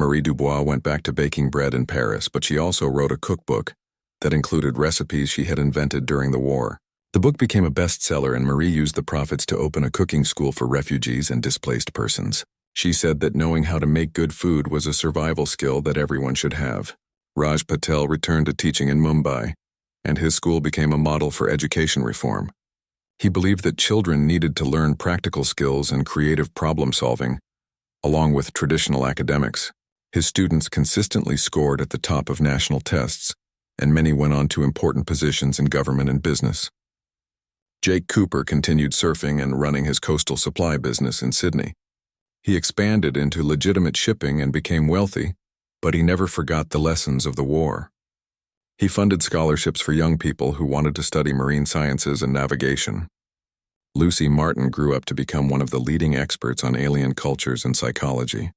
Marie Dubois went back to baking bread in Paris, but she also wrote a cookbook that included recipes she had invented during the war. The book became a bestseller, and Marie used the profits to open a cooking school for refugees and displaced persons. She said that knowing how to make good food was a survival skill that everyone should have. Raj Patel returned to teaching in Mumbai, and his school became a model for education reform. He believed that children needed to learn practical skills and creative problem-solving, along with traditional academics. His students consistently scored at the top of national tests, and many went on to important positions in government and business. Jake Cooper continued surfing and running his coastal supply business in Sydney. He expanded into legitimate shipping and became wealthy, but he never forgot the lessons of the war. He funded scholarships for young people who wanted to study marine sciences and navigation. Lucy Martin grew up to become one of the leading experts on alien cultures and psychology.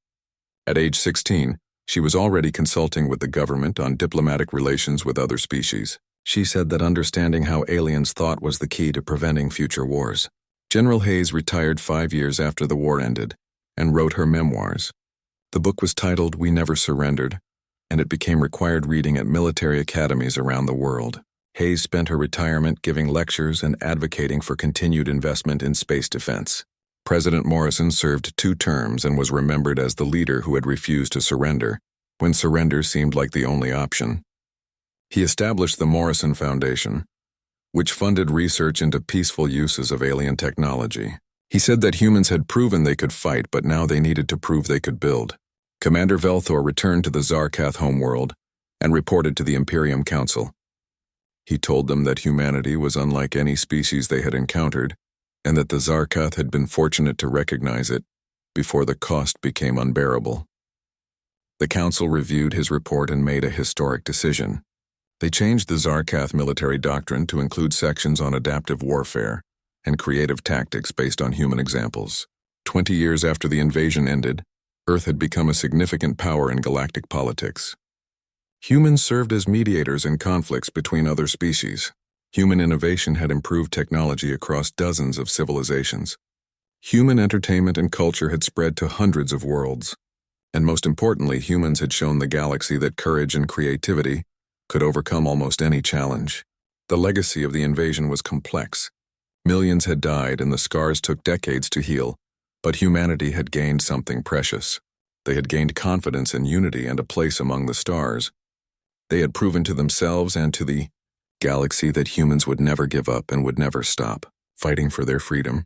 At age 16, she was already consulting with the government on diplomatic relations with other species. She said that understanding how aliens thought was the key to preventing future wars. General Hayes retired 5 years after the war ended and wrote her memoirs. The book was titled We Never Surrendered, and it became required reading at military academies around the world. Hayes spent her retirement giving lectures and advocating for continued investment in space defense. President Morrison served 2 terms and was remembered as the leader who had refused to surrender, when surrender seemed like the only option. He established the Morrison Foundation, which funded research into peaceful uses of alien technology. He said that humans had proven they could fight, but now they needed to prove they could build. Commander Velthor returned to the Zarkath homeworld and reported to the Imperium Council. He told them that humanity was unlike any species they had encountered, and that the Zarkath had been fortunate to recognize it before the cost became unbearable. The council reviewed his report and made a historic decision. They changed the Zarkath military doctrine to include sections on adaptive warfare and creative tactics based on human examples. 20 years after the invasion ended, Earth had become a significant power in galactic politics. Humans served as mediators in conflicts between other species. Human innovation had improved technology across dozens of civilizations. Human entertainment and culture had spread to hundreds of worlds. And most importantly, humans had shown the galaxy that courage and creativity could overcome almost any challenge. The legacy of the invasion was complex. Millions had died and the scars took decades to heal, but humanity had gained something precious. They had gained confidence and unity and a place among the stars. They had proven to themselves and to the galaxy that humans would never give up and would never stop fighting for their freedom.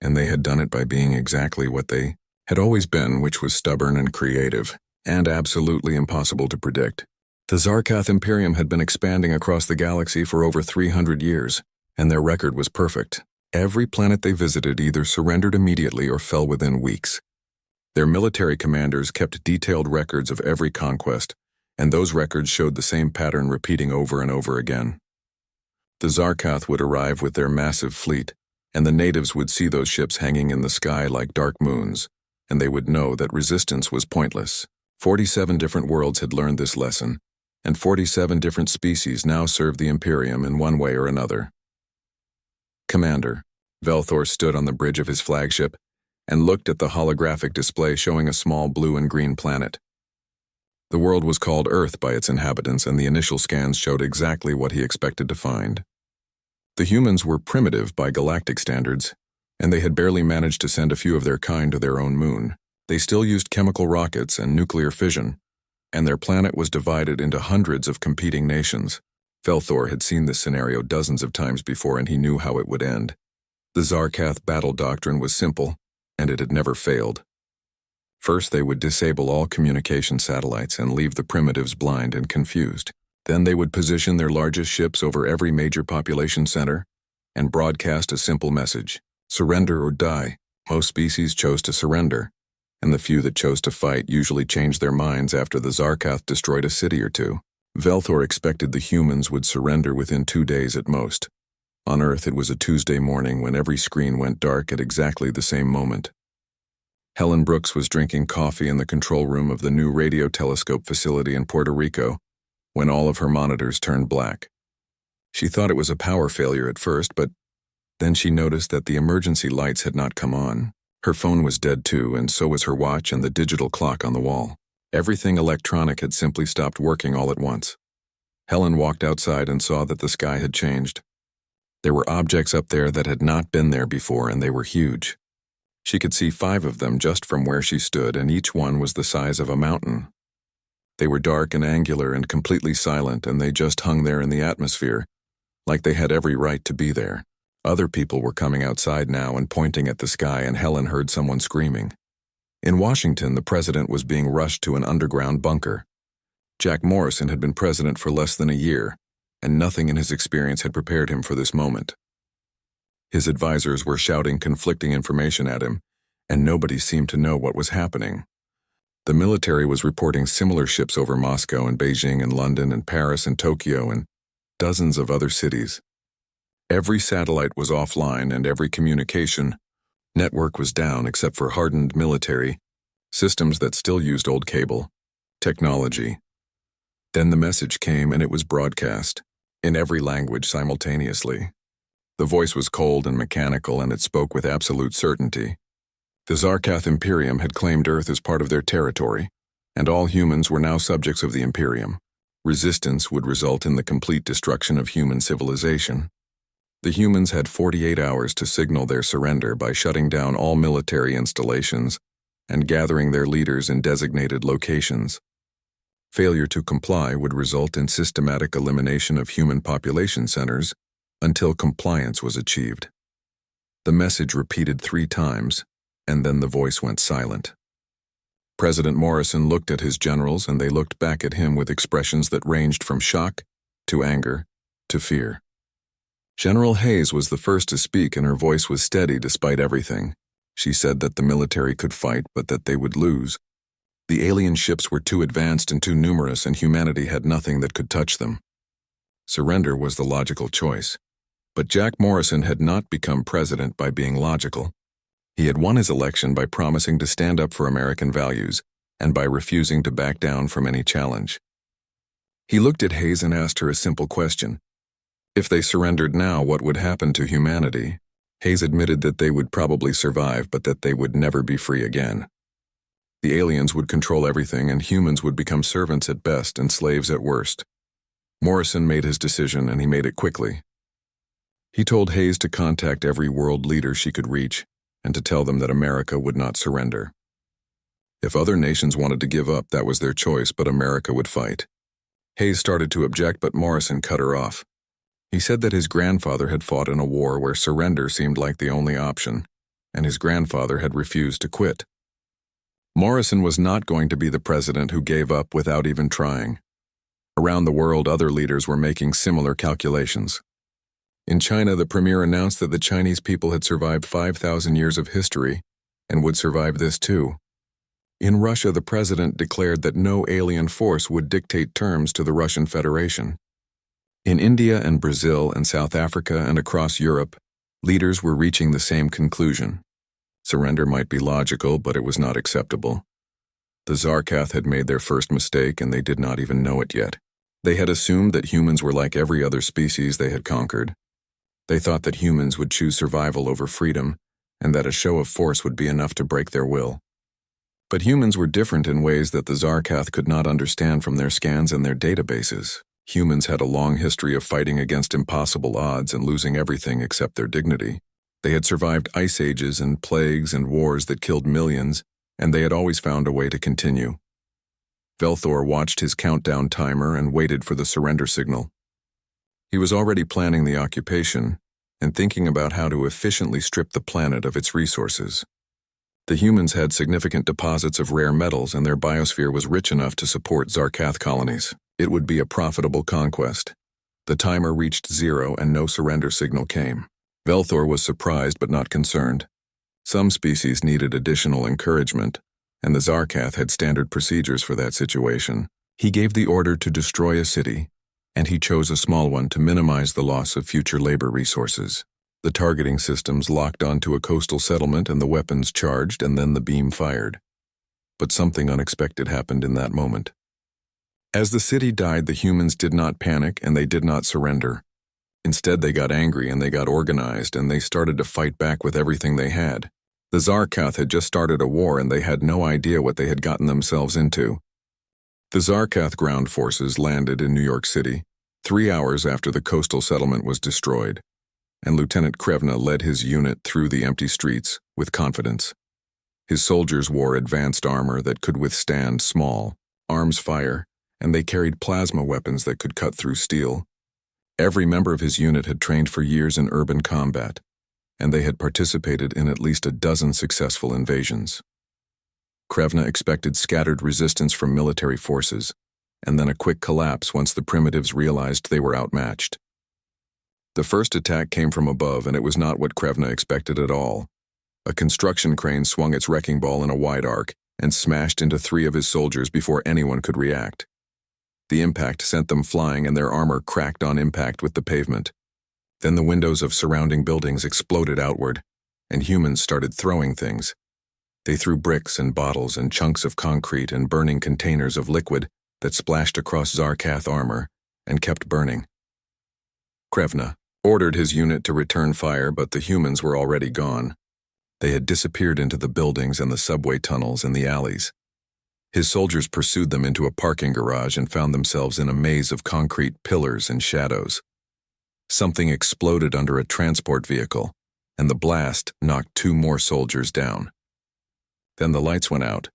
And they had done it by being exactly what they had always been, which was stubborn and creative, and absolutely impossible to predict. The Zarkath Imperium had been expanding across the galaxy for over 300 years, and their record was perfect. Every planet they visited either surrendered immediately or fell within weeks. Their military commanders kept detailed records of every conquest, and those records showed the same pattern repeating over and over again. The Zarkath would arrive with their massive fleet, and the natives would see those ships hanging in the sky like dark moons, and they would know that resistance was pointless. 47 different worlds had learned this lesson, and 47 different species now served the Imperium in one way or another. Commander, Velthor stood on the bridge of his flagship and looked at the holographic display showing a small blue and green planet. The world was called Earth by its inhabitants, and the initial scans showed exactly what he expected to find. The humans were primitive by galactic standards, and they had barely managed to send a few of their kind to their own moon. They still used chemical rockets and nuclear fission, and their planet was divided into hundreds of competing nations. Velthor had seen this scenario dozens of times before, and he knew how it would end. The Zarkath battle doctrine was simple, and it had never failed. First, they would disable all communication satellites and leave the primitives blind and confused. Then they would position their largest ships over every major population center and broadcast a simple message: surrender or die. Most species chose to surrender, and the few that chose to fight usually changed their minds after the Zarkath destroyed a city or two. Velthor expected the humans would surrender within 2 days at most. On Earth, it was a Tuesday morning when every screen went dark at exactly the same moment. Helen Brooks was drinking coffee in the control room of the new radio telescope facility in Puerto Rico when all of her monitors turned black. She thought it was a power failure at first, but then she noticed that the emergency lights had not come on. Her phone was dead too, and so was her watch and the digital clock on the wall. Everything electronic had simply stopped working all at once. Helen walked outside and saw that the sky had changed. There were objects up there that had not been there before, and they were huge. She could see 5 of them just from where she stood, and each one was the size of a mountain. They were dark and angular and completely silent, and they just hung there in the atmosphere, like they had every right to be there. Other people were coming outside now and pointing at the sky, and Helen heard someone screaming. In Washington, the president was being rushed to an underground bunker. Jack Morrison had been president for less than a year, and nothing in his experience had prepared him for this moment. His advisors were shouting conflicting information at him, and nobody seemed to know what was happening. The military was reporting similar ships over Moscow and Beijing and London and Paris and Tokyo and dozens of other cities. Every satellite was offline and every communication network was down except for hardened military systems that still used old cable technology. Then the message came, and it was broadcast in every language simultaneously. The voice was cold and mechanical, and it spoke with absolute certainty. The Zarkath Imperium had claimed Earth as part of their territory, and all humans were now subjects of the Imperium. Resistance would result in the complete destruction of human civilization. The humans had 48 hours to signal their surrender by shutting down all military installations and gathering their leaders in designated locations. Failure to comply would result in systematic elimination of human population centers until compliance was achieved. The message repeated 3 times, and then the voice went silent. President Morrison looked at his generals, and they looked back at him with expressions that ranged from shock to anger to fear. General Hayes was the first to speak, and her voice was steady despite everything. She said that the military could fight, but that they would lose. The alien ships were too advanced and too numerous, and humanity had nothing that could touch them. Surrender was the logical choice. But Jack Morrison had not become president by being logical. He had won his election by promising to stand up for American values and by refusing to back down from any challenge. He looked at Hayes and asked her a simple question. If they surrendered now, what would happen to humanity? Hayes admitted that they would probably survive, but that they would never be free again. The aliens would control everything, and humans would become servants at best and slaves at worst. Morrison made his decision, and he made it quickly. He told Hayes to contact every world leader she could reach and to tell them that America would not surrender. If other nations wanted to give up, that was their choice, but America would fight. Hayes started to object, but Morrison cut her off. He said that his grandfather had fought in a war where surrender seemed like the only option, and his grandfather had refused to quit. Morrison was not going to be the president who gave up without even trying. Around the world, other leaders were making similar calculations. In China, the premier announced that the Chinese people had survived 5,000 years of history and would survive this too. In Russia, the president declared that no alien force would dictate terms to the Russian Federation. In India and Brazil and South Africa and across Europe, leaders were reaching the same conclusion. Surrender might be logical, but it was not acceptable. The Zarkath had made their first mistake, and they did not even know it yet. They had assumed that humans were like every other species they had conquered. They thought that humans would choose survival over freedom, and that a show of force would be enough to break their will. But humans were different in ways that the Zarkath could not understand from their scans and their databases. Humans had a long history of fighting against impossible odds and losing everything except their dignity. They had survived ice ages and plagues and wars that killed millions, and they had always found a way to continue. Velthor watched his countdown timer and waited for the surrender signal. He was already planning the occupation and thinking about how to efficiently strip the planet of its resources. The humans had significant deposits of rare metals, and their biosphere was rich enough to support Zarkath colonies. It would be a profitable conquest. The timer reached 0 and no surrender signal came. Velthor was surprised but not concerned. Some species needed additional encouragement, and the Zarkath had standard procedures for that situation. He gave the order to destroy a city, and he chose a small one to minimize the loss of future labor resources. The targeting systems locked onto a coastal settlement, and the weapons charged, and then the beam fired. But something unexpected happened in that moment. As the city died, the humans did not panic and they did not surrender. Instead, they got angry and they got organized, and they started to fight back with everything they had. The Zarkath had just started a war, and they had no idea what they had gotten themselves into. The Zarkath ground forces landed in New York City 3 hours after the coastal settlement was destroyed, and Lieutenant Krevna led his unit through the empty streets with confidence. His soldiers wore advanced armor that could withstand small arms fire, and they carried plasma weapons that could cut through steel. Every member of his unit had trained for years in urban combat, and they had participated in at least a dozen successful invasions. Krevna expected scattered resistance from military forces, and then a quick collapse once the primitives realized they were outmatched. The first attack came from above, and it was not what Krevna expected at all. A construction crane swung its wrecking ball in a wide arc and smashed into 3 of his soldiers before anyone could react. The impact sent them flying, and their armor cracked on impact with the pavement. Then the windows of surrounding buildings exploded outward, and humans started throwing things. They threw bricks and bottles and chunks of concrete and burning containers of liquid that splashed across Zarkath armor and kept burning. Krevna ordered his unit to return fire, but the humans were already gone. They had disappeared into the buildings and the subway tunnels and the alleys. His soldiers pursued them into a parking garage and found themselves in a maze of concrete pillars and shadows. Something exploded under a transport vehicle, and the blast knocked 2 more soldiers down. Then the lights went out,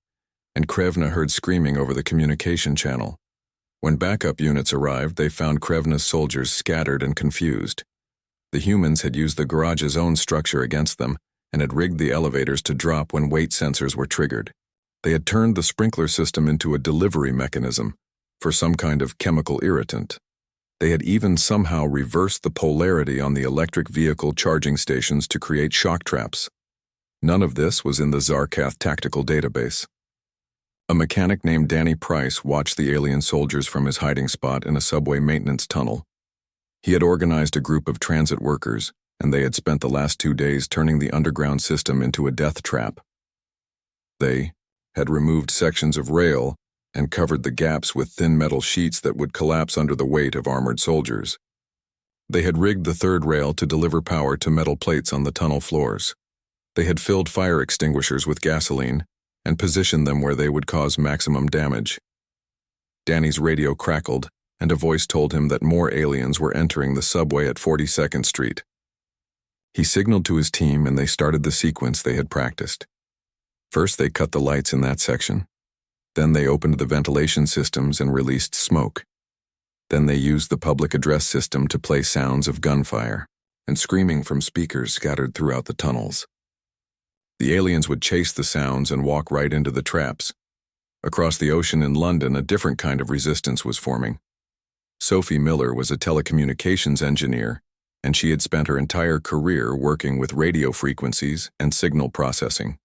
and Krevna heard screaming over the communication channel. When backup units arrived, they found Krevna's soldiers scattered and confused. The humans had used the garage's own structure against them and had rigged the elevators to drop when weight sensors were triggered. They had turned the sprinkler system into a delivery mechanism for some kind of chemical irritant. They had even somehow reversed the polarity on the electric vehicle charging stations to create shock traps. None of this was in the Zarkath tactical database. A mechanic named Danny Price watched the alien soldiers from his hiding spot in a subway maintenance tunnel. He had organized a group of transit workers, and they had spent the last 2 days turning the underground system into a death trap. They had removed sections of rail and covered the gaps with thin metal sheets that would collapse under the weight of armored soldiers. They had rigged the 3rd rail to deliver power to metal plates on the tunnel floors. They had filled fire extinguishers with gasoline and positioned them where they would cause maximum damage. Danny's radio crackled, and a voice told him that more aliens were entering the subway at 42nd Street. He signaled to his team, and they started the sequence they had practiced. First, they cut the lights in that section. Then they opened the ventilation systems and released smoke. Then they used the public address system to play sounds of gunfire and screaming from speakers scattered throughout the tunnels. The aliens would chase the sounds and walk right into the traps. Across the ocean in London, a different kind of resistance was forming. Sophie Miller was a telecommunications engineer, and she had spent her entire career working with radio frequencies and signal processing.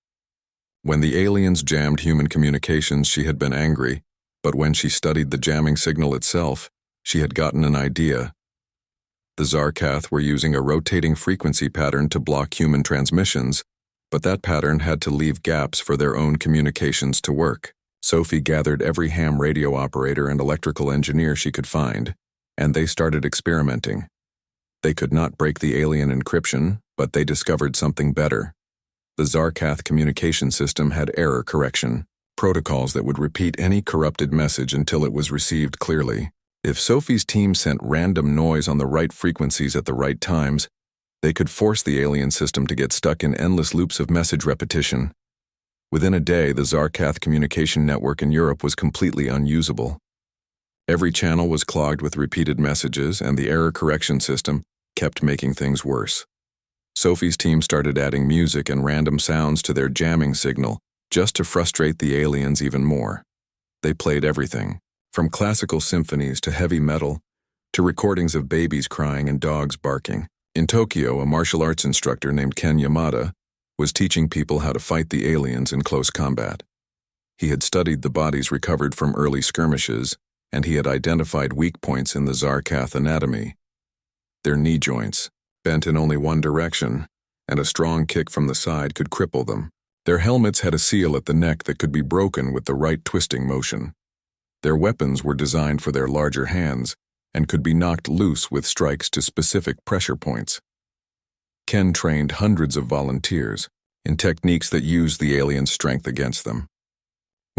When the aliens jammed human communications, she had been angry, but when she studied the jamming signal itself, she had gotten an idea. The Zarkath were using a rotating frequency pattern to block human transmissions, but that pattern had to leave gaps for their own communications to work. Sophie gathered every ham radio operator and electrical engineer she could find, and they started experimenting. They could not break the alien encryption, but they discovered something better. The Zarkath communication system had error correction, protocols that would repeat any corrupted message until it was received clearly. If Sophie's team sent random noise on the right frequencies at the right times, they could force the alien system to get stuck in endless loops of message repetition. Within a day, the Zarkath communication network in Europe was completely unusable. Every channel was clogged with repeated messages, and the error correction system kept making things worse. Sophie's team started adding music and random sounds to their jamming signal just to frustrate the aliens even more. They played everything, from classical symphonies to heavy metal, to recordings of babies crying and dogs barking. In Tokyo, a martial arts instructor named Ken Yamada was teaching people how to fight the aliens in close combat. He had studied the bodies recovered from early skirmishes, and he had identified weak points in the Zarkath anatomy. Their knee joints, bent in only one direction, and a strong kick from the side could cripple them. Their helmets had a seal at the neck that could be broken with the right twisting motion. Their weapons were designed for their larger hands and could be knocked loose with strikes to specific pressure points. Ken trained hundreds of volunteers in techniques that used the aliens' strength against them.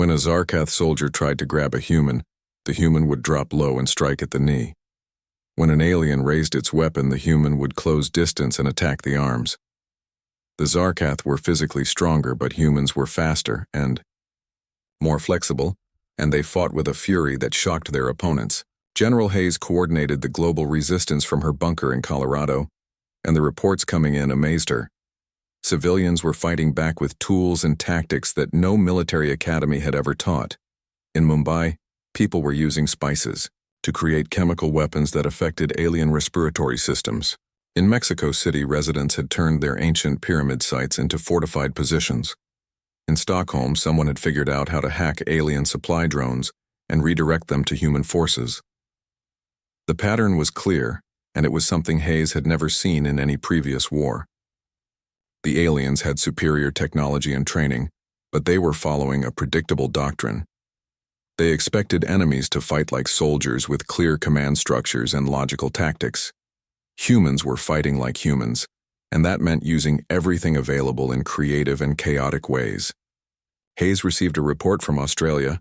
When a Zarkath soldier tried to grab a human, the human would drop low and strike at the knee. When an alien raised its weapon, the human would close distance and attack the arms. The Zarkath were physically stronger, but humans were faster and more flexible, and they fought with a fury that shocked their opponents. General Hayes coordinated the global resistance from her bunker in Colorado, and the reports coming in amazed her. Civilians were fighting back with tools and tactics that no military academy had ever taught. In Mumbai, people were using spices to create chemical weapons that affected alien respiratory systems. In Mexico City, residents had turned their ancient pyramid sites into fortified positions. In Stockholm, someone had figured out how to hack alien supply drones and redirect them to human forces. The pattern was clear, and it was something Hayes had never seen in any previous war. The aliens had superior technology and training, but they were following a predictable doctrine. They expected enemies to fight like soldiers with clear command structures and logical tactics. Humans were fighting like humans, and that meant using everything available in creative and chaotic ways. Hayes received a report from Australia,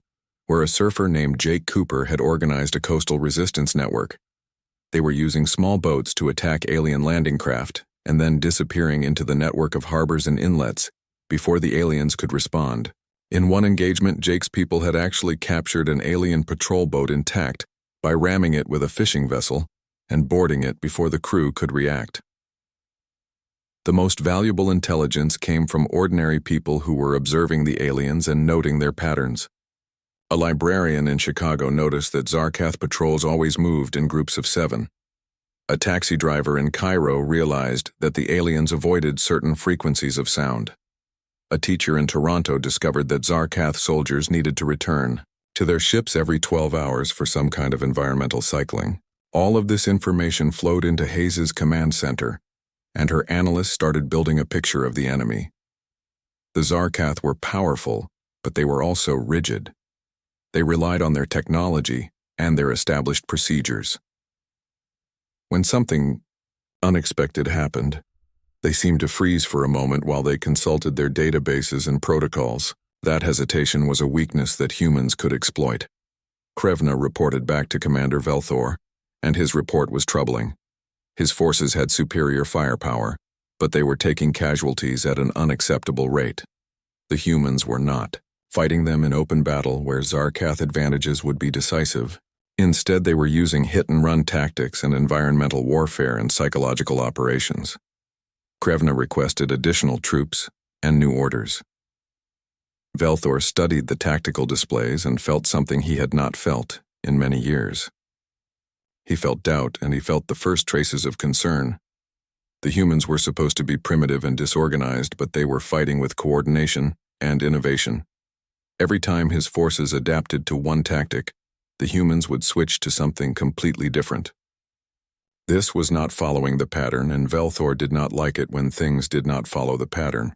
where a surfer named Jake Cooper had organized a coastal resistance network. They were using small boats to attack alien landing craft and then disappearing into the network of harbors and inlets before the aliens could respond. In one engagement, Jake's people had actually captured an alien patrol boat intact by ramming it with a fishing vessel and boarding it before the crew could react. The most valuable intelligence came from ordinary people who were observing the aliens and noting their patterns. A librarian in Chicago noticed that Zarkath patrols always moved in groups of 7. A taxi driver in Cairo realized that the aliens avoided certain frequencies of sound. A teacher in Toronto discovered that Zarkath soldiers needed to return to their ships every 12 hours for some kind of environmental cycling. All of this information flowed into Hayes's command center, and her analysts started building a picture of the enemy. The Zarkath were powerful, but they were also rigid. They relied on their technology and their established procedures. When something unexpected happened, they seemed to freeze for a moment while they consulted their databases and protocols. That hesitation was a weakness that humans could exploit. Krevna reported back to Commander Velthor, and his report was troubling. His forces had superior firepower, but they were taking casualties at an unacceptable rate. The humans were not, fighting them in open battle where Zarkath advantages would be decisive. Instead, they were using hit-and-run tactics and environmental warfare and psychological operations. Krevna requested additional troops and new orders. Velthor studied the tactical displays and felt something he had not felt in many years. He felt doubt, and he felt the first traces of concern. The humans were supposed to be primitive and disorganized, but they were fighting with coordination and innovation. Every time his forces adapted to one tactic, the humans would switch to something completely different. This was not following the pattern, and Velthor did not like it when things did not follow the pattern.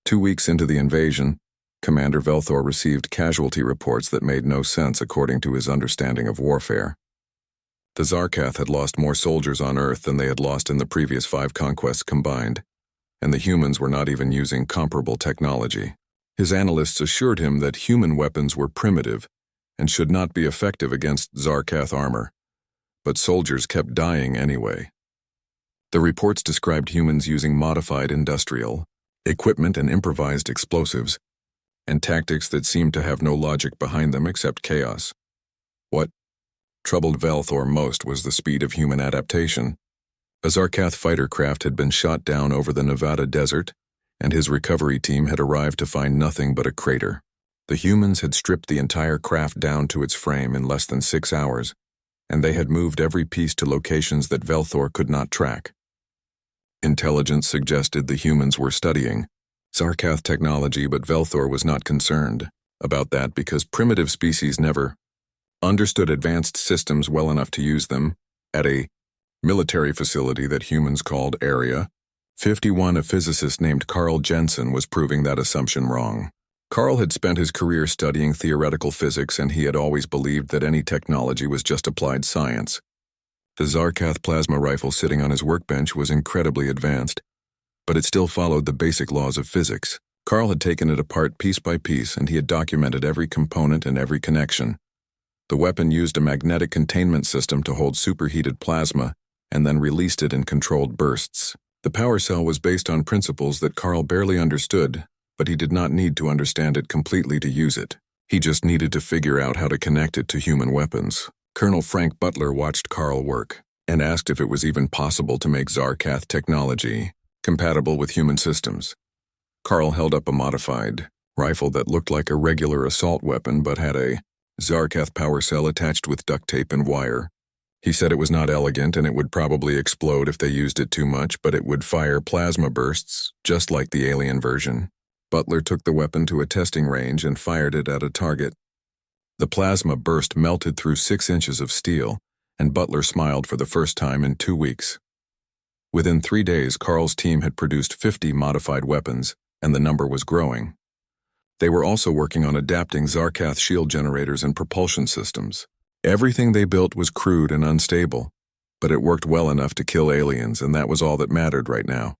2 weeks into the invasion, Commander Velthor received casualty reports that made no sense according to his understanding of warfare. The Zarkath had lost more soldiers on Earth than they had lost in the previous 5 conquests combined, and the humans were not even using comparable technology. His analysts assured him that human weapons were primitive and should not be effective against Zarkath armor, but soldiers kept dying anyway. The reports described humans using modified industrial equipment and improvised explosives, and tactics that seemed to have no logic behind them except chaos. What troubled Velthor most was the speed of human adaptation. A Zarkath fighter craft had been shot down over the Nevada desert, and his recovery team had arrived to find nothing but a crater. The humans had stripped the entire craft down to its frame in less than 6 hours, and they had moved every piece to locations that Velthor could not track. Intelligence suggested the humans were studying Zarkath technology, but Velthor was not concerned about that because primitive species never understood advanced systems well enough to use them. At a military facility that humans called Area 51, a physicist named Carl Jensen was proving that assumption wrong. Carl had spent his career studying theoretical physics, and he had always believed that any technology was just applied science. The Zarkath plasma rifle sitting on his workbench was incredibly advanced, but it still followed the basic laws of physics. Carl had taken it apart piece by piece, and he had documented every component and every connection. The weapon used a magnetic containment system to hold superheated plasma and then released it in controlled bursts. The power cell was based on principles that Carl barely understood, but he did not need to understand it completely to use it. He just needed to figure out how to connect it to human weapons. Colonel Frank Butler watched Carl work and asked if it was even possible to make Zarkath technology compatible with human systems. Carl held up a modified rifle that looked like a regular assault weapon but had a Zarkath power cell attached with duct tape and wire. He said it was not elegant and it would probably explode if they used it too much, but it would fire plasma bursts, just like the alien version. Butler took the weapon to a testing range and fired it at a target. The plasma burst melted through 6 inches of steel, and Butler smiled for the first time in 2 weeks. Within 3 days, Carl's team had produced 50 modified weapons, and the number was growing. They were also working on adapting Zarkath shield generators and propulsion systems. Everything they built was crude and unstable, but it worked well enough to kill aliens, and that was all that mattered right now.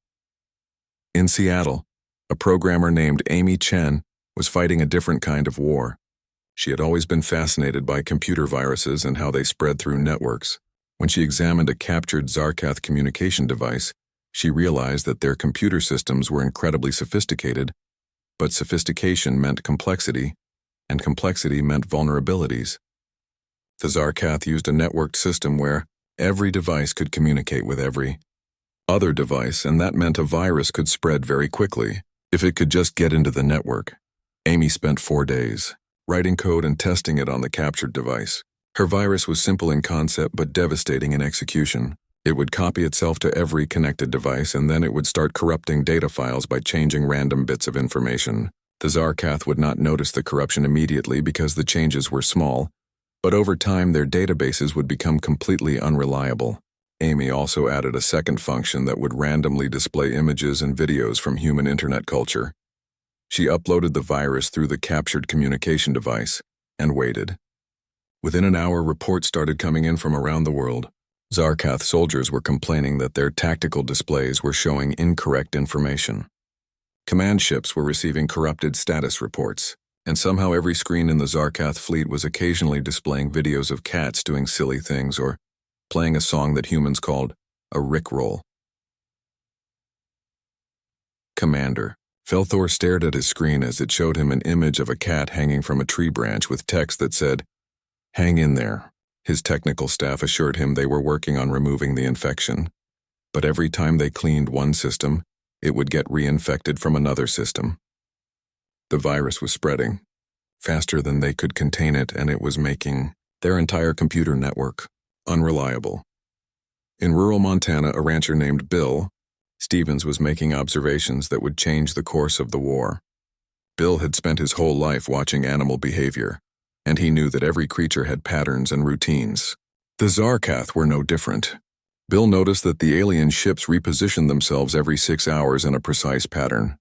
In Seattle, a programmer named Amy Chen was fighting a different kind of war. She had always been fascinated by computer viruses and how they spread through networks. When she examined a captured Zarkath communication device, she realized that their computer systems were incredibly sophisticated, but sophistication meant complexity, and complexity meant vulnerabilities. The Zarkath used a networked system where every device could communicate with every other device, and that meant a virus could spread very quickly if it could just get into the network. Amy spent 4 days writing code and testing it on the captured device. Her virus was simple in concept but devastating in execution. It would copy itself to every connected device, and then it would start corrupting data files by changing random bits of information. The Zarkath would not notice the corruption immediately because the changes were small, but over time their databases would become completely unreliable. Amy also added a second function that would randomly display images and videos from human internet culture. She uploaded the virus through the captured communication device and waited. Within an hour, reports started coming in from around the world. Zarkath soldiers were complaining that their tactical displays were showing incorrect information. Command ships were receiving corrupted status reports, and somehow every screen in the Zarkath fleet was occasionally displaying videos of cats doing silly things or playing a song that humans called a rickroll. Commander. Felthor stared at his screen as it showed him an image of a cat hanging from a tree branch with text that said, "Hang in there." His technical staff assured him they were working on removing the infection, but every time they cleaned one system, it would get reinfected from another system. The virus was spreading faster than they could contain it, and it was making their entire computer network unreliable. In rural Montana, a rancher named Bill Stevens was making observations that would change the course of the war. Bill had spent his whole life watching animal behavior, and he knew that every creature had patterns and routines. The Zarkath were no different. Bill noticed that the alien ships repositioned themselves every 6 hours in a precise pattern.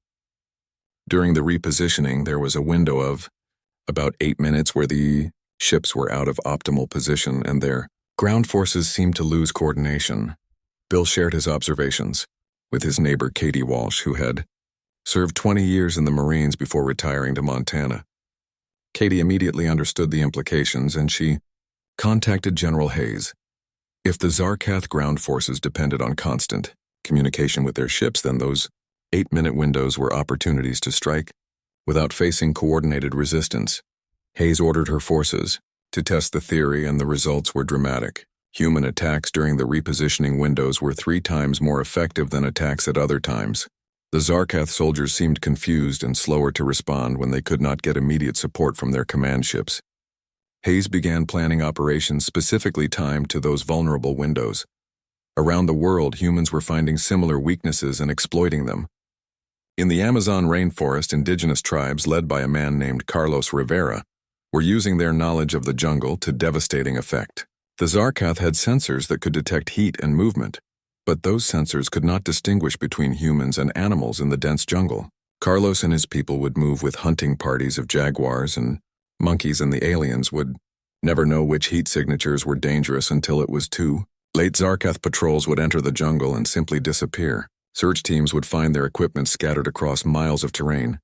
During the repositioning, there was a window of about 8 minutes where the ships were out of optimal position and their ground forces seemed to lose coordination. Bill shared his observations with his neighbor Katie Walsh, who had served 20 years in the Marines before retiring to Montana. Katie immediately understood the implications, and she contacted General Hayes. If the Zarkath ground forces depended on constant communication with their ships, then those 8-minute windows were opportunities to strike without facing coordinated resistance. Hayes ordered her forces to test the theory, and the results were dramatic. Human attacks during the repositioning windows were 3 times more effective than attacks at other times. The Zarkath soldiers seemed confused and slower to respond when they could not get immediate support from their command ships. Hayes began planning operations specifically timed to those vulnerable windows. Around the world, humans were finding similar weaknesses and exploiting them. In the Amazon rainforest, indigenous tribes led by a man named Carlos Rivera were using their knowledge of the jungle to devastating effect. The Zarkath had sensors that could detect heat and movement, but those sensors could not distinguish between humans and animals in the dense jungle. Carlos and his people would move with hunting parties of jaguars and monkeys, and the aliens would never know which heat signatures were dangerous until it was too late. Zarkath patrols would enter the jungle and simply disappear. Search teams would find their equipment scattered across miles of terrain,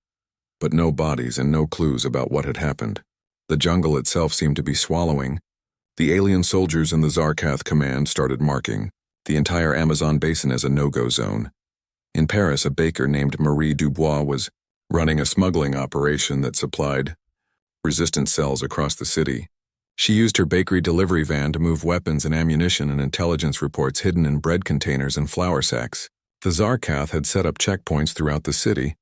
but no bodies and no clues about what had happened. The jungle itself seemed to be swallowing. The alien soldiers in the Zarkath command started marking the entire Amazon basin as a no-go zone. In Paris, a baker named Marie Dubois was running a smuggling operation that supplied resistance cells across the city. She used her bakery delivery van to move weapons and ammunition and intelligence reports hidden in bread containers and flour sacks. The Zarkath had set up checkpoints throughout the city,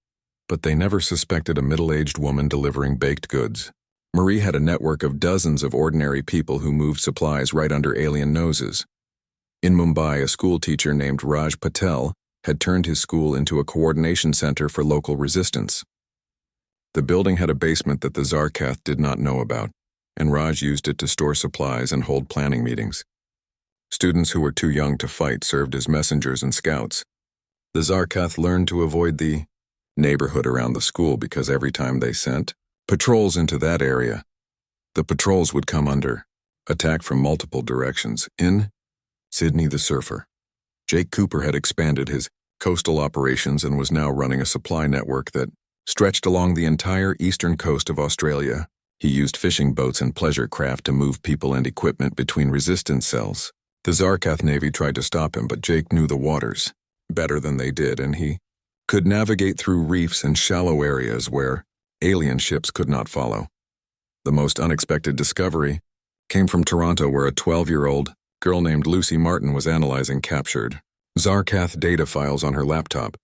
but they never suspected a middle-aged woman delivering baked goods. Marie had a network of dozens of ordinary people who moved supplies right under alien noses. In Mumbai, a school teacher named Raj Patel had turned his school into a coordination center for local resistance. The building had a basement that the Zarkath did not know about, and Raj used it to store supplies and hold planning meetings. Students who were too young to fight served as messengers and scouts. The Zarkath learned to avoid the neighborhood around the school because every time they sent patrols into that area, the patrols would come under attack from multiple directions. In Sydney the Surfer, Jake Cooper had expanded his coastal operations and was now running a supply network that stretched along the entire eastern coast of Australia. He used fishing boats and pleasure craft to move people and equipment between resistance cells. The Zarkath Navy tried to stop him, but Jake knew the waters better than they did, and he could navigate through reefs and shallow areas where alien ships could not follow. The most unexpected discovery came from Toronto, where a 12-year-old girl named Lucy Martin was analyzing captured Zarkath data files on her laptop.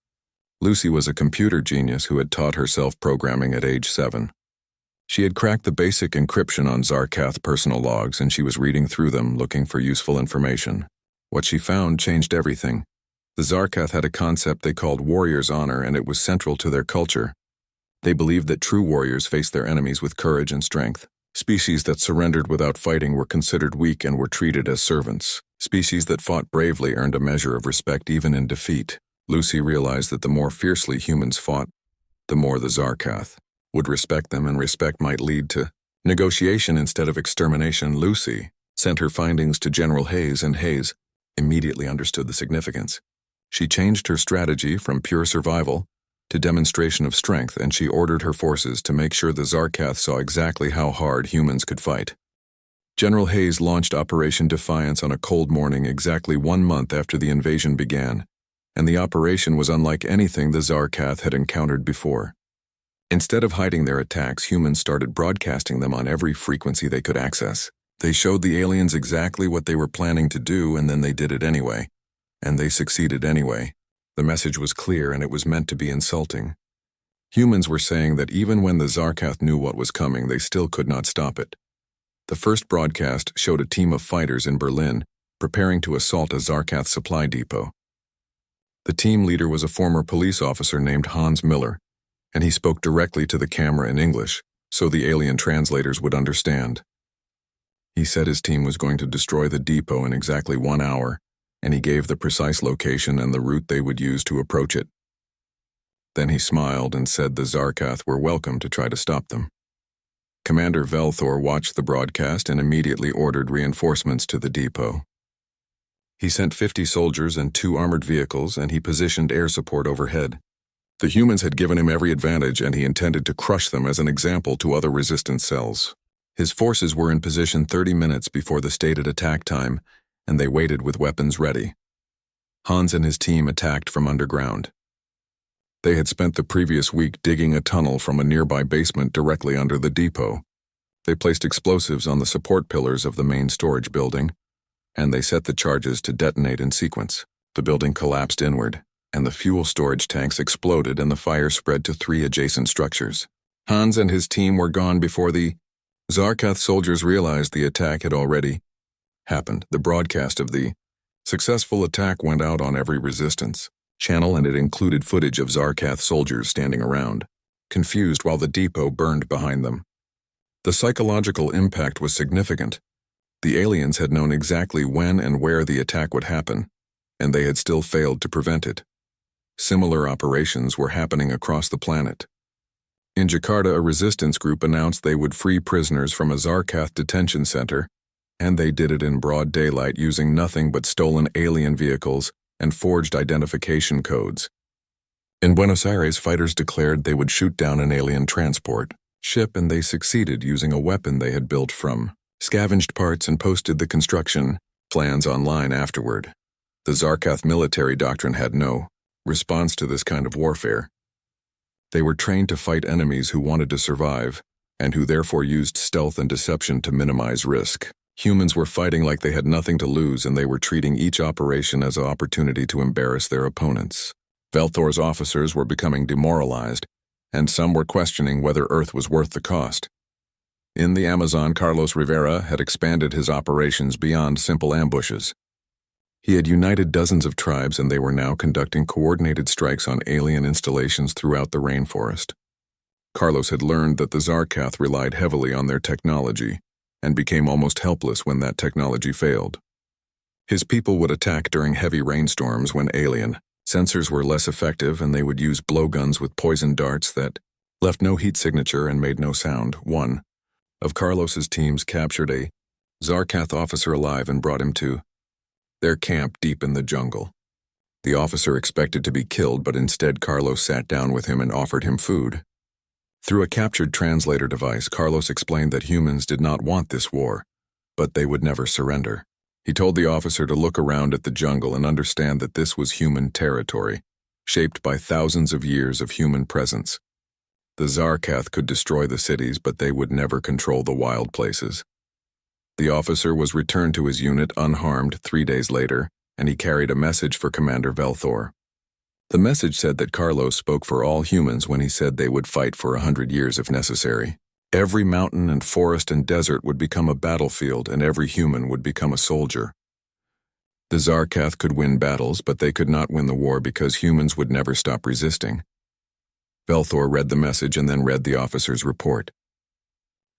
Lucy was a computer genius who had taught herself programming at age 7. She had cracked the basic encryption on Zarkath personal logs, and she was reading through them looking for useful information. What she found changed everything. The Zarkath had a concept they called warrior's honor, and it was central to their culture. They believed that true warriors faced their enemies with courage and strength. Species that surrendered without fighting were considered weak and were treated as servants. Species that fought bravely earned a measure of respect even in defeat. Lucy realized that the more fiercely humans fought, the more the Zarkath would respect them, and respect might lead to negotiation instead of extermination. Lucy sent her findings to General Hayes, and Hayes immediately understood the significance. She changed her strategy from pure survival to demonstration of strength, and she ordered her forces to make sure the Zarkath saw exactly how hard humans could fight. General Hayes launched Operation Defiance on a cold morning exactly 1 month after the invasion began, and the operation was unlike anything the Zarkath had encountered before. Instead of hiding their attacks, humans started broadcasting them on every frequency they could access. They showed the aliens exactly what they were planning to do, and then they did it anyway. And they succeeded anyway. The message was clear, and it was meant to be insulting. Humans were saying that even when the Zarkath knew what was coming, they still could not stop it. The first broadcast showed a team of fighters in Berlin preparing to assault a Zarkath supply depot. The team leader was a former police officer named Hans Miller, and he spoke directly to the camera in English, so the alien translators would understand. He said his team was going to destroy the depot in exactly 1 hour, and he gave the precise location and the route they would use to approach it. Then he smiled and said the Zarkath were welcome to try to stop them. Commander Velthor watched the broadcast and immediately ordered reinforcements to the depot. He sent 50 soldiers and 2 armored vehicles, and he positioned air support overhead. The humans had given him every advantage, and he intended to crush them as an example to other resistance cells. His forces were in position 30 minutes before the stated attack time, and they waited with weapons ready. Hans and his team attacked from underground. They had spent the previous week digging a tunnel from a nearby basement directly under the depot. They placed explosives on the support pillars of the main storage building, and they set the charges to detonate in sequence. The building collapsed inward, and the fuel storage tanks exploded, and the fire spread to 3 adjacent structures. Hans and his team were gone before the Zarkath soldiers realized the attack had already happened. The broadcast of the successful attack went out on every resistance channel, and it included footage of Zarkath soldiers standing around, confused while the depot burned behind them. The psychological impact was significant. The aliens had known exactly when and where the attack would happen, and they had still failed to prevent it. Similar operations were happening across the planet. In Jakarta, a resistance group announced they would free prisoners from a Zarkath detention center, and they did it in broad daylight using nothing but stolen alien vehicles and forged identification codes. In Buenos Aires, fighters declared they would shoot down an alien transport ship, and they succeeded using a weapon they had built from scavenged parts and posted the construction plans online afterward. The Zarkath military doctrine had no response to this kind of warfare. They were trained to fight enemies who wanted to survive, and who therefore used stealth and deception to minimize risk. Humans were fighting like they had nothing to lose, and they were treating each operation as an opportunity to embarrass their opponents. Velthor's officers were becoming demoralized, and some were questioning whether Earth was worth the cost. In the Amazon, Carlos Rivera had expanded his operations beyond simple ambushes. He had united dozens of tribes, and they were now conducting coordinated strikes on alien installations throughout the rainforest. Carlos had learned that the Zarkath relied heavily on their technology, and became almost helpless when that technology failed. His people would attack during heavy rainstorms when alien sensors were less effective, and they would use blowguns with poison darts that left no heat signature and made no sound. One of Carlos's teams captured a Zarkath officer alive and brought him to their camp deep in the jungle. The officer expected to be killed, but instead Carlos sat down with him and offered him food. Through a captured translator device, Carlos explained that humans did not want this war, but they would never surrender. He told the officer to look around at the jungle and understand that this was human territory, shaped by thousands of years of human presence. The Zarkath could destroy the cities, but they would never control the wild places. The officer was returned to his unit unharmed 3 days later, and he carried a message for Commander Velthor. The message said that Carlos spoke for all humans when he said they would fight for 100 years if necessary. Every mountain and forest and desert would become a battlefield, and every human would become a soldier. The Zarkath could win battles, but they could not win the war because humans would never stop resisting. Velthor read the message and then read the officer's report.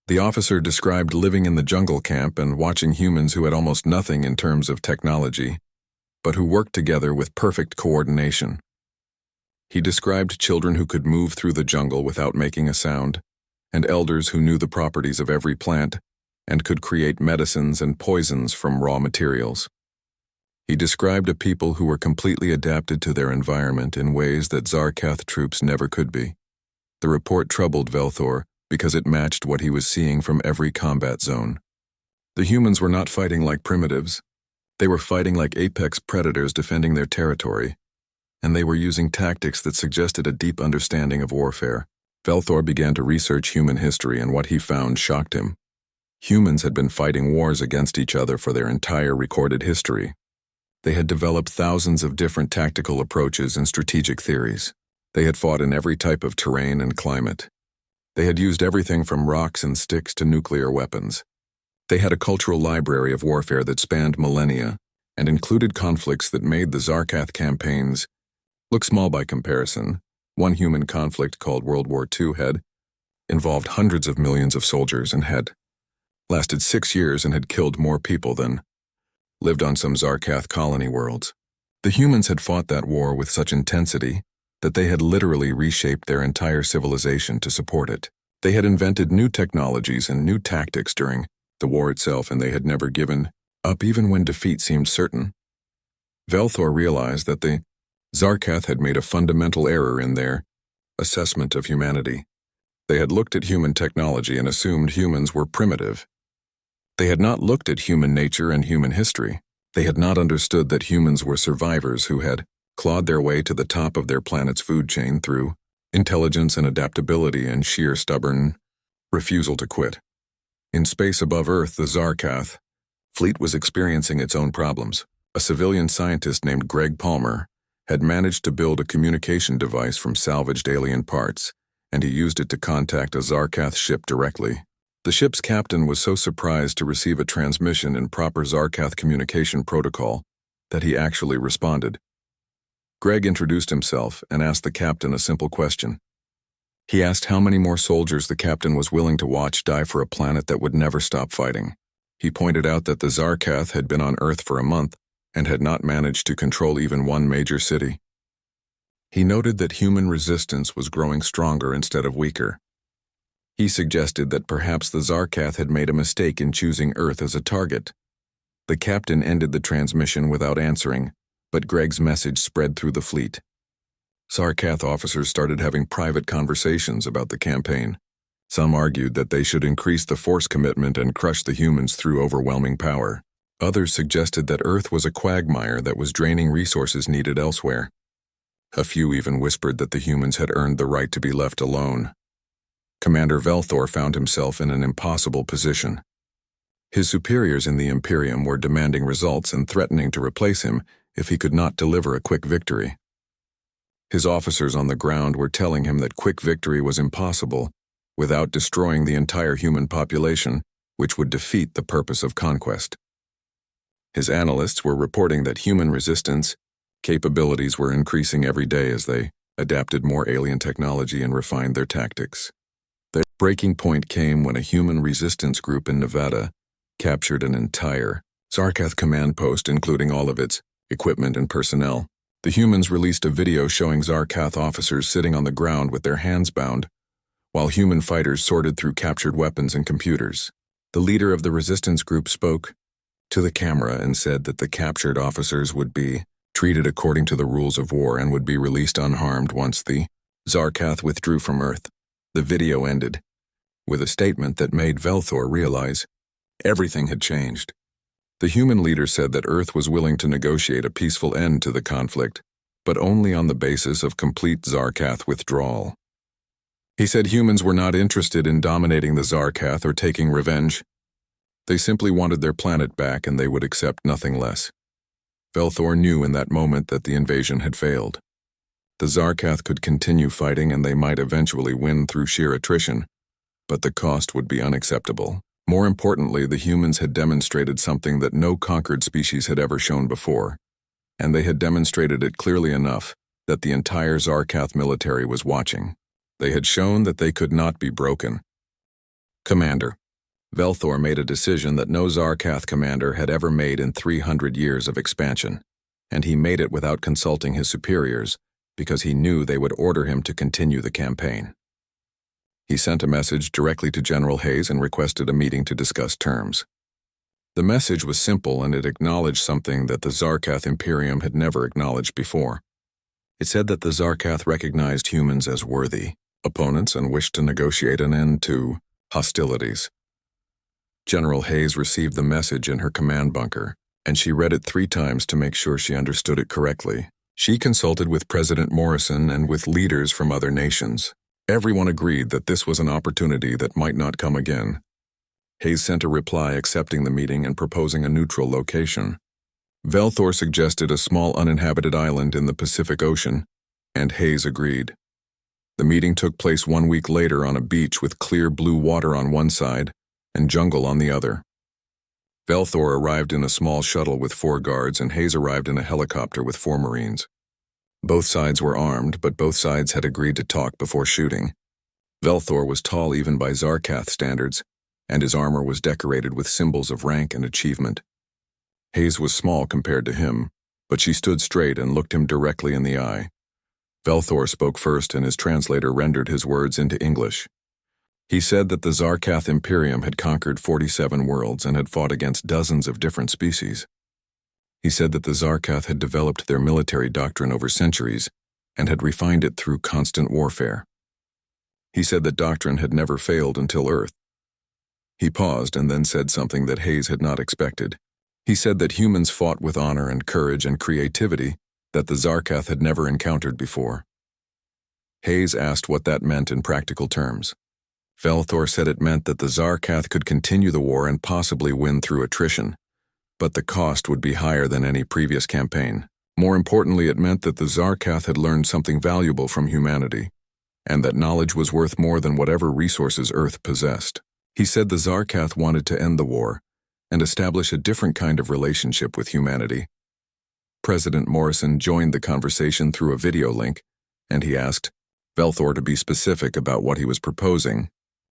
The officer described living in the jungle camp and watching humans who had almost nothing in terms of technology, but who worked together with perfect coordination. He described children who could move through the jungle without making a sound, and elders who knew the properties of every plant and could create medicines and poisons from raw materials. He described a people who were completely adapted to their environment in ways that Zarkath troops never could be. The report troubled Velthor because it matched what he was seeing from every combat zone. The humans were not fighting like primitives. They were fighting like apex predators defending their territory, and they were using tactics that suggested a deep understanding of warfare. Velthor began to research human history, and what he found shocked him. Humans had been fighting wars against each other for their entire recorded history. They had developed thousands of different tactical approaches and strategic theories. They had fought in every type of terrain and climate. They had used everything from rocks and sticks to nuclear weapons. They had a cultural library of warfare that spanned millennia and included conflicts that made the Zarkath campaigns look small by comparison. One human conflict called World War II had involved hundreds of millions of soldiers and had lasted 6 years and had killed more people than lived on some Zarkath colony worlds. The humans had fought that war with such intensity that they had literally reshaped their entire civilization to support it. They had invented new technologies and new tactics during the war itself, and they had never given up even when defeat seemed certain. Velthor realized that the Zarkath had made a fundamental error in their assessment of humanity. They had looked at human technology and assumed humans were primitive. They had not looked at human nature and human history. They had not understood that humans were survivors who had clawed their way to the top of their planet's food chain through intelligence and adaptability and sheer stubborn refusal to quit. In space above Earth, the Zarkath fleet was experiencing its own problems. A civilian scientist named Greg Palmer had managed to build a communication device from salvaged alien parts, and he used it to contact a Zarkath ship directly. The ship's captain was so surprised to receive a transmission in proper Zarkath communication protocol that he actually responded. Greg introduced himself and asked the captain a simple question. He asked how many more soldiers the captain was willing to watch die for a planet that would never stop fighting. He pointed out that the Zarkath had been on Earth for a month and had not managed to control even one major city. He noted that human resistance was growing stronger instead of weaker. He suggested that perhaps the Zarkath had made a mistake in choosing Earth as a target. The captain ended the transmission without answering, but Greg's message spread through the fleet. Zarkath officers started having private conversations about the campaign. Some argued that they should increase the force commitment and crush the humans through overwhelming power. Others suggested that Earth was a quagmire that was draining resources needed elsewhere. A few even whispered that the humans had earned the right to be left alone. Commander Velthor found himself in an impossible position. His superiors in the Imperium were demanding results and threatening to replace him if he could not deliver a quick victory. His officers on the ground were telling him that quick victory was impossible without destroying the entire human population, which would defeat the purpose of conquest. His analysts were reporting that human resistance capabilities were increasing every day as they adapted more alien technology and refined their tactics. The breaking point came when a human resistance group in Nevada captured an entire Zarkath command post, including all of its equipment and personnel. The humans released a video showing Zarkath officers sitting on the ground with their hands bound, while human fighters sorted through captured weapons and computers. The leader of the resistance group spoke to the camera and said that the captured officers would be treated according to the rules of war and would be released unharmed once the Zarkath withdrew from Earth. The video ended with a statement that made Velthor realize everything had changed. The human leader said that Earth was willing to negotiate a peaceful end to the conflict, but only on the basis of complete Zarkath withdrawal. He said humans were not interested in dominating the Zarkath or taking revenge. They simply wanted their planet back and they would accept nothing less. Velthor knew in that moment that the invasion had failed. The Zarkath could continue fighting and they might eventually win through sheer attrition, but the cost would be unacceptable. More importantly, the humans had demonstrated something that no conquered species had ever shown before, and they had demonstrated it clearly enough that the entire Zarkath military was watching. They had shown that they could not be broken. Commander. Velthor made a decision that no Zarkath commander had ever made in 300 years of expansion, and he made it without consulting his superiors because he knew they would order him to continue the campaign. He sent a message directly to General Hayes and requested a meeting to discuss terms. The message was simple and it acknowledged something that the Zarkath Imperium had never acknowledged before. It said that the Zarkath recognized humans as worthy opponents and wished to negotiate an end to hostilities. General Hayes received the message in her command bunker, and she read it 3 times to make sure she understood it correctly. She consulted with President Morrison and with leaders from other nations. Everyone agreed that this was an opportunity that might not come again. Hayes sent a reply accepting the meeting and proposing a neutral location. Velthor suggested a small uninhabited island in the Pacific Ocean, and Hayes agreed. The meeting took place 1 week later on a beach with clear blue water on one side and jungle on the other. Velthor arrived in a small shuttle with 4 guards and Hayes arrived in a helicopter with 4 Marines. Both sides were armed, but both sides had agreed to talk before shooting. Velthor was tall even by Zarkath standards, and his armor was decorated with symbols of rank and achievement. Hayes was small compared to him, but she stood straight and looked him directly in the eye. Velthor spoke first and his translator rendered his words into English. He said that the Zarkath Imperium had conquered 47 worlds and had fought against dozens of different species. He said that the Zarkath had developed their military doctrine over centuries and had refined it through constant warfare. He said that doctrine had never failed until Earth. He paused and then said something that Hayes had not expected. He said that humans fought with honor and courage and creativity that the Zarkath had never encountered before. Hayes asked what that meant in practical terms. Velthor said it meant that the Zarkath could continue the war and possibly win through attrition, but the cost would be higher than any previous campaign. More importantly, it meant that the Zarkath had learned something valuable from humanity, and that knowledge was worth more than whatever resources Earth possessed. He said the Zarkath wanted to end the war and establish a different kind of relationship with humanity. President Morrison joined the conversation through a video link, and he asked Velthor to be specific about what he was proposing.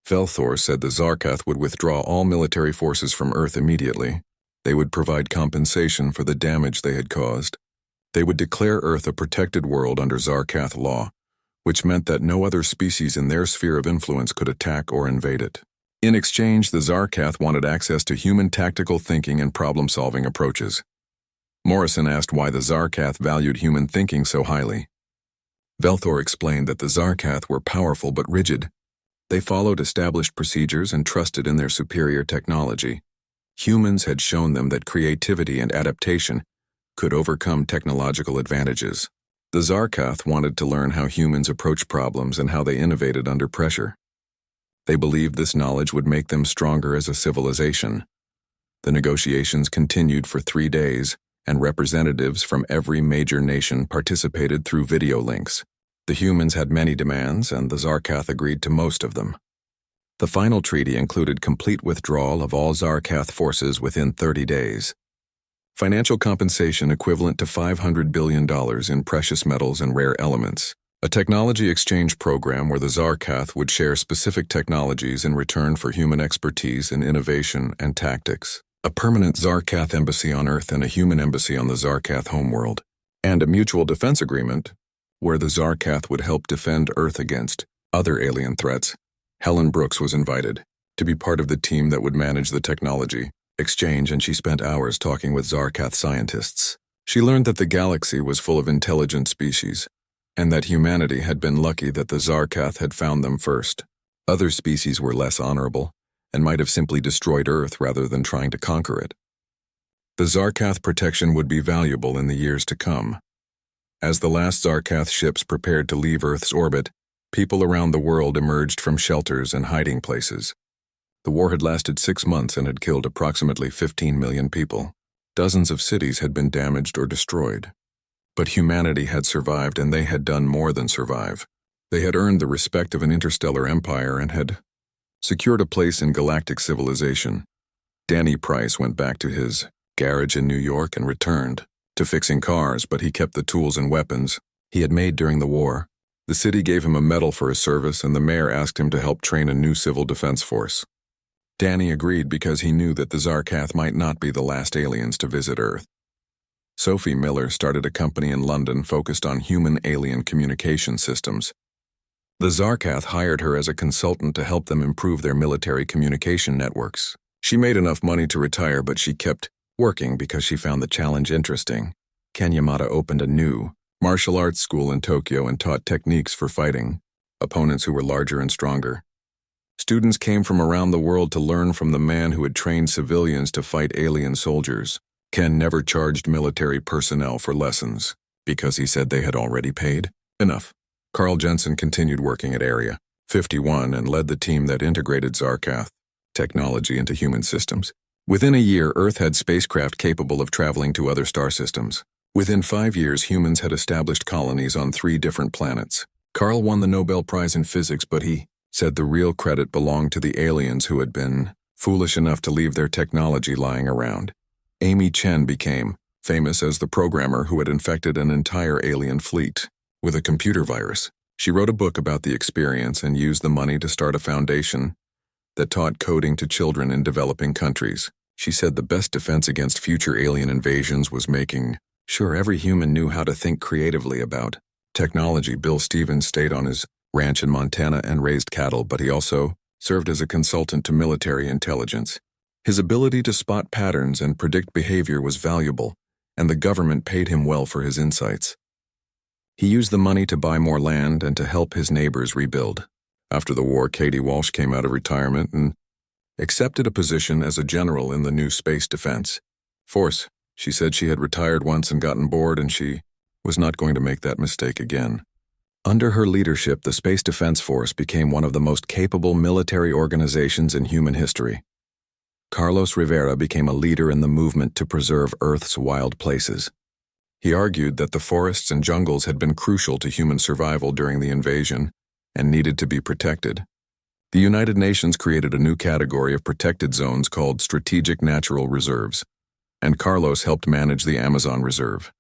Velthor said the Zarkath would withdraw all military forces from Earth immediately. They would provide compensation for the damage they had caused. They would declare Earth a protected world under Zarkath law, which meant that no other species in their sphere of influence could attack or invade it. In exchange, the Zarkath wanted access to human tactical thinking and problem-solving approaches. Morrison asked why the Zarkath valued human thinking so highly. Velthor explained that the Zarkath were powerful but rigid. They followed established procedures and trusted in their superior technology. Humans had shown them that creativity and adaptation could overcome technological advantages. The Zarkath wanted to learn how humans approach problems and how they innovated under pressure. They believed this knowledge would make them stronger as a civilization. The negotiations continued for 3 days, and representatives from every major nation participated through video links. The humans had many demands, and the Zarkath agreed to most of them. The final treaty included complete withdrawal of all Zarkath forces within 30 days. Financial compensation equivalent to $500 billion in precious metals and rare elements. A technology exchange program where the Zarkath would share specific technologies in return for human expertise in innovation and tactics. A permanent Zarkath embassy on Earth and a human embassy on the Zarkath homeworld. And a mutual defense agreement where the Zarkath would help defend Earth against other alien threats. Helen Brooks was invited to be part of the team that would manage the technology exchange, and she spent hours talking with Zarkath scientists. She learned that the galaxy was full of intelligent species, and that humanity had been lucky that the Zarkath had found them first. Other species were less honorable, and might have simply destroyed Earth rather than trying to conquer it. The Zarkath protection would be valuable in the years to come. As the last Zarkath ships prepared to leave Earth's orbit, people around the world emerged from shelters and hiding places. The war had lasted 6 months and had killed approximately 15 million people. Dozens of cities had been damaged or destroyed. But humanity had survived, and they had done more than survive. They had earned the respect of an interstellar empire and had secured a place in galactic civilization. Danny Price went back to his garage in New York and returned to fixing cars, but he kept the tools and weapons he had made during the war. The city gave him a medal for his service, and the mayor asked him to help train a new civil defense force. Danny agreed because he knew that the Zarkath might not be the last aliens to visit Earth. Sophie Miller started a company in London focused on human-alien communication systems. The Zarkath hired her as a consultant to help them improve their military communication networks. She made enough money to retire, but she kept working because she found the challenge interesting. Ken Yamada opened a new martial arts school in Tokyo and taught techniques for fighting opponents who were larger and stronger. Students came from around the world to learn from the man who had trained civilians to fight alien soldiers. Ken never charged military personnel for lessons because he said they had already paid enough. Carl Jensen continued working at Area 51 and led the team that integrated Zarkath technology into human systems. Within a year, Earth had spacecraft capable of traveling to other star systems. Within 5 years, humans had established colonies on 3 different planets. Carl won the Nobel Prize in Physics, but he said the real credit belonged to the aliens who had been foolish enough to leave their technology lying around. Amy Chen became famous as the programmer who had infected an entire alien fleet with a computer virus. She wrote a book about the experience and used the money to start a foundation that taught coding to children in developing countries. She said the best defense against future alien invasions was making sure every human knew how to think creatively about technology. Bill Stevens stayed on his ranch in Montana and raised cattle, but he also served as a consultant to military intelligence. His ability to spot patterns and predict behavior was valuable, and the government paid him well for his insights. He used the money to buy more land and to help his neighbors rebuild. After the war, Katie Walsh came out of retirement and accepted a position as a general in the new Space Defense Force. She said she had retired once and gotten bored, and she was not going to make that mistake again. Under her leadership, the Space Defense Force became one of the most capable military organizations in human history. Carlos Rivera became a leader in the movement to preserve Earth's wild places. He argued that the forests and jungles had been crucial to human survival during the invasion and needed to be protected. The United Nations created a new category of protected zones called Strategic Natural Reserves, and Carlos helped manage the Amazon Reserve.